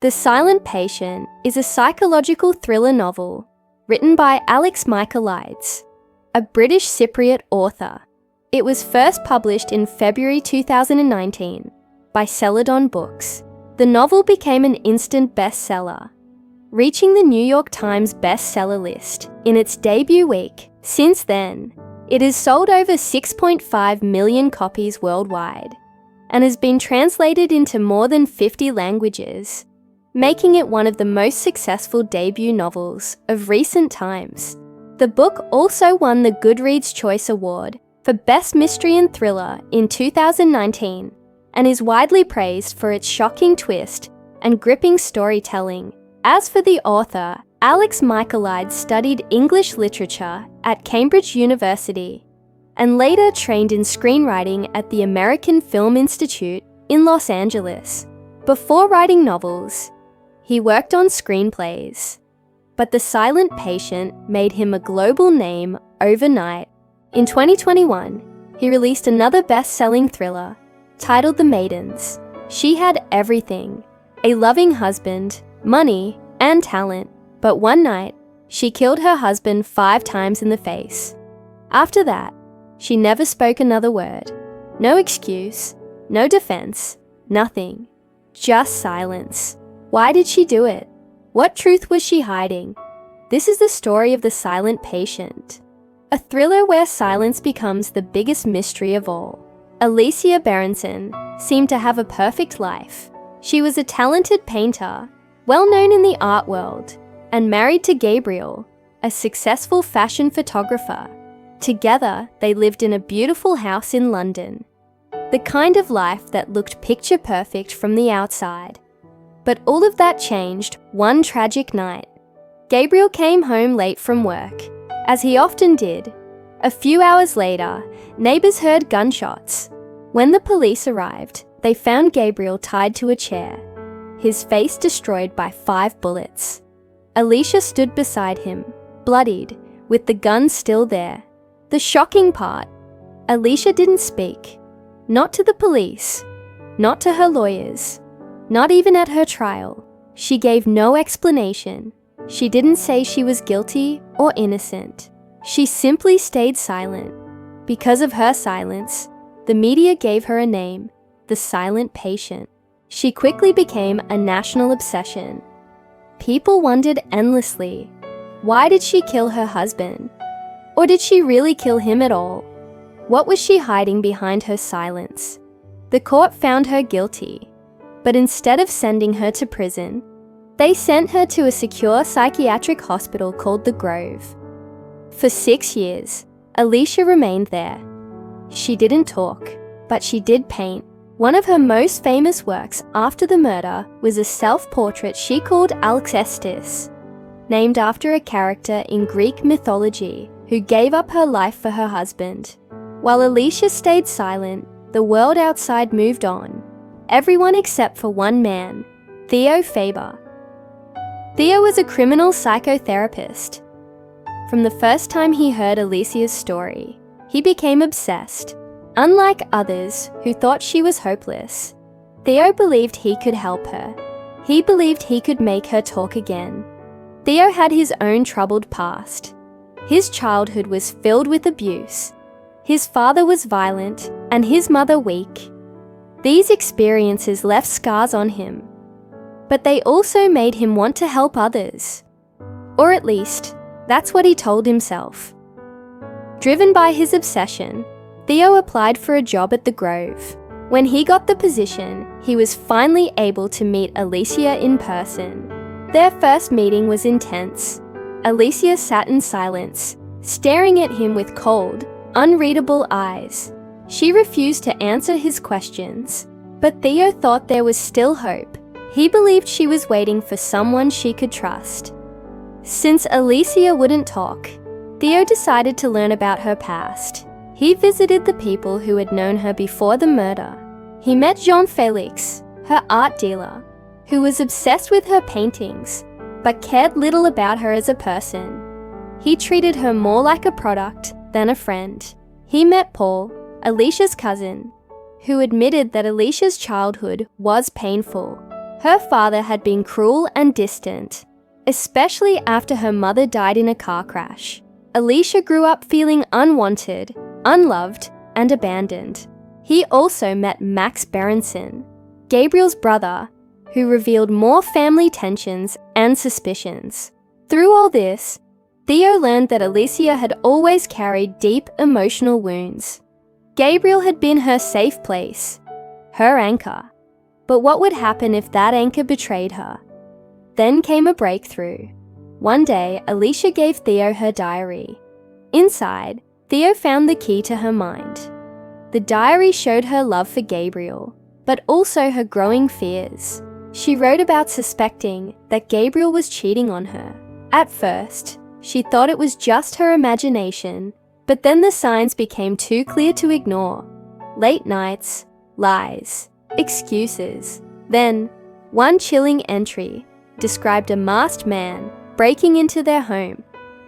The Silent Patient is a psychological thriller novel written by Alex Michaelides, a British Cypriot author. It was first published in February 2019 by Celadon Books. The novel became an instant bestseller, reaching the New York Times bestseller list in its debut week. Since then, it has sold over 6.5 million copies worldwide and has been translated into more than 50 languages, making it one of the most successful debut novels of recent times. The book also won the Goodreads Choice Award for Best Mystery and Thriller in 2019 and is widely praised for its shocking twist and gripping storytelling. As for the author, Alex Michaelides studied English literature at Cambridge University and later trained in screenwriting at the American Film Institute in Los Angeles. Before writing novels, he worked on screenplays, but The Silent Patient made him a global name overnight. In 2021, he released another best-selling thriller titled The Maidens. She had everything: a loving husband, money, and talent. But one night, she killed her husband 5 times in the face. After that, she never spoke another word. No excuse, no defense, nothing. Just silence. Why did she do it? What truth was she hiding? This is the story of The Silent Patient, a thriller where silence becomes the biggest mystery of all. Alicia Berenson seemed to have a perfect life. She was a talented painter, well known in the art world, and married to Gabriel, a successful fashion photographer. Together, they lived in a beautiful house in London, the kind of life that looked picture perfect from the outside. But all of that changed one tragic night. Gabriel came home late from work, as he often did. A few hours later, neighbors heard gunshots. When the police arrived, they found Gabriel tied to a chair, his face destroyed by 5 bullets. Alicia stood beside him, bloodied, with the gun still there. The shocking part, Alicia didn't speak. Not to the police, not to her lawyers, not even at her trial. She gave no explanation. She didn't say she was guilty or innocent. She simply stayed silent. Because of her silence, the media gave her a name, The Silent Patient. She quickly became a national obsession. People wondered endlessly, why did she kill her husband? Or did she really kill him at all? What was she hiding behind her silence? The court found her guilty, but instead of sending her to prison, they sent her to a secure psychiatric hospital called The Grove. For 6 years, Alicia remained there. She didn't talk, but she did paint. One of her most famous works after the murder was a self-portrait she called Alcestis, named after a character in Greek mythology who gave up her life for her husband. While Alicia stayed silent, the world outside moved on. Everyone except for one man, Theo Faber. Theo was a criminal psychotherapist. From the first time he heard Alicia's story, he became obsessed. Unlike others who thought she was hopeless, Theo believed he could help her. He believed he could make her talk again. Theo had his own troubled past. His childhood was filled with abuse. His father was violent and his mother weak. These experiences left scars on him, but they also made him want to help others. Or at least, that's what he told himself. Driven by his obsession, Theo applied for a job at the Grove. When he got the position, he was finally able to meet Alicia in person. Their first meeting was intense. Alicia sat in silence, staring at him with cold, unreadable eyes. She refused to answer his questions, but Theo thought there was still hope. He believed she was waiting for someone she could trust. Since Alicia wouldn't talk, Theo decided to learn about her past. He visited the people who had known her before the murder. He met Jean-Felix, her art dealer, who was obsessed with her paintings, but cared little about her as a person. He treated her more like a product than a friend. He met Paul, Alicia's cousin, who admitted that Alicia's childhood was painful. Her father had been cruel and distant, especially after her mother died in a car crash. Alicia grew up feeling unwanted, unloved, and abandoned. He also met Max Berenson, Gabriel's brother, who revealed more family tensions and suspicions. Through all this, Theo learned that Alicia had always carried deep emotional wounds. Gabriel had been her safe place, her anchor. But what would happen if that anchor betrayed her? Then came a breakthrough. One day, Alicia gave Theo her diary. Inside, Theo found the key to her mind. The diary showed her love for Gabriel, but also her growing fears. She wrote about suspecting that Gabriel was cheating on her. At first, she thought it was just her imagination, but then the signs became too clear to ignore. Late nights, lies, excuses. Then, one chilling entry described a masked man breaking into their home.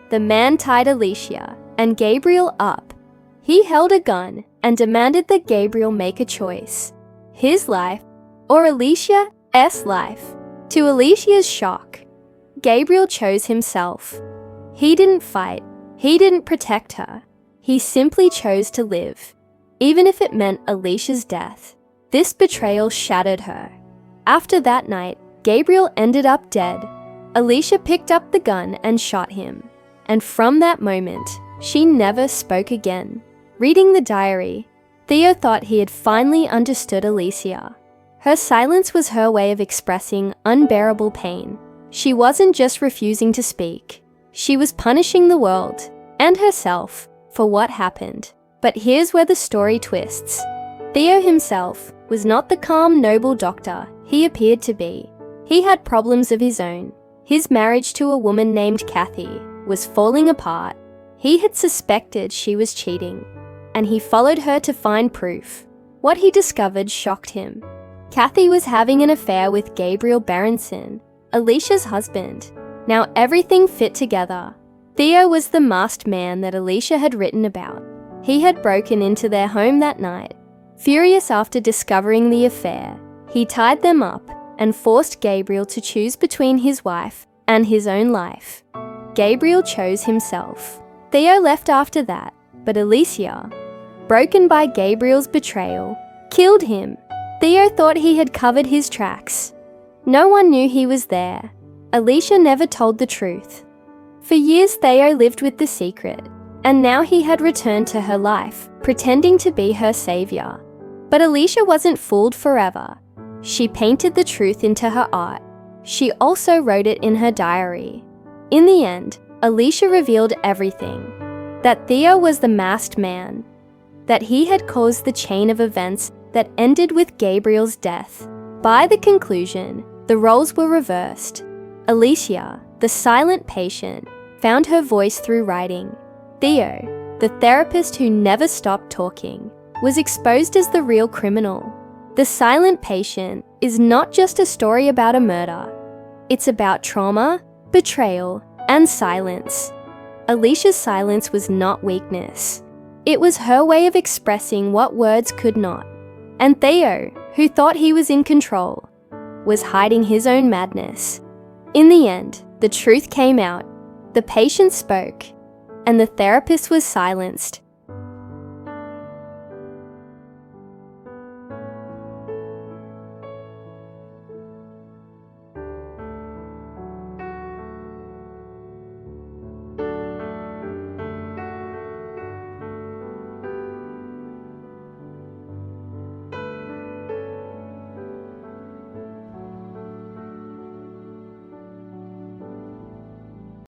The man tied Alicia and Gabriel up. He held a gun and demanded that Gabriel make a choice: his life or Alicia's life. To Alicia's shock, Gabriel chose himself. He didn't fight. He didn't protect her. He simply chose to live, even if it meant Alicia's death. This betrayal shattered her. After that night, Gabriel ended up dead. Alicia picked up the gun and shot him. And from that moment, she never spoke again. Reading the diary, Theo thought he had finally understood Alicia. Her silence was her way of expressing unbearable pain. She wasn't just refusing to speak. She was punishing the world and herself for what happened. But here's where the story twists. Theo himself was not the calm, noble doctor he appeared to be. He had problems of his own. His marriage to a woman named Kathy was falling apart. He had suspected she was cheating, and he followed her to find proof. What he discovered shocked him. Kathy was having an affair with Gabriel Berenson, Alicia's husband. Now everything fit together. Theo was the masked man that Alicia had written about. He had broken into their home that night. Furious after discovering the affair, he tied them up and forced Gabriel to choose between his wife and his own life. Gabriel chose himself. Theo left after that, but Alicia, broken by Gabriel's betrayal, killed him. Theo thought he had covered his tracks. No one knew he was there. Alicia never told the truth. For years, Theo lived with the secret, and now he had returned to her life, pretending to be her savior. But Alicia wasn't fooled forever. She painted the truth into her art. She also wrote it in her diary. In the end, Alicia revealed everything. That Theo was the masked man. That he had caused the chain of events that ended with Gabriel's death. By the conclusion, the roles were reversed. Alicia, the silent patient, found her voice through writing. Theo, the therapist who never stopped talking, was exposed as the real criminal. The Silent Patient is not just a story about a murder. It's about trauma, betrayal, and silence. Alicia's silence was not weakness. It was her way of expressing what words could not. And Theo, who thought he was in control, was hiding his own madness. In the end, the truth came out. The patient spoke, and the therapist was silenced.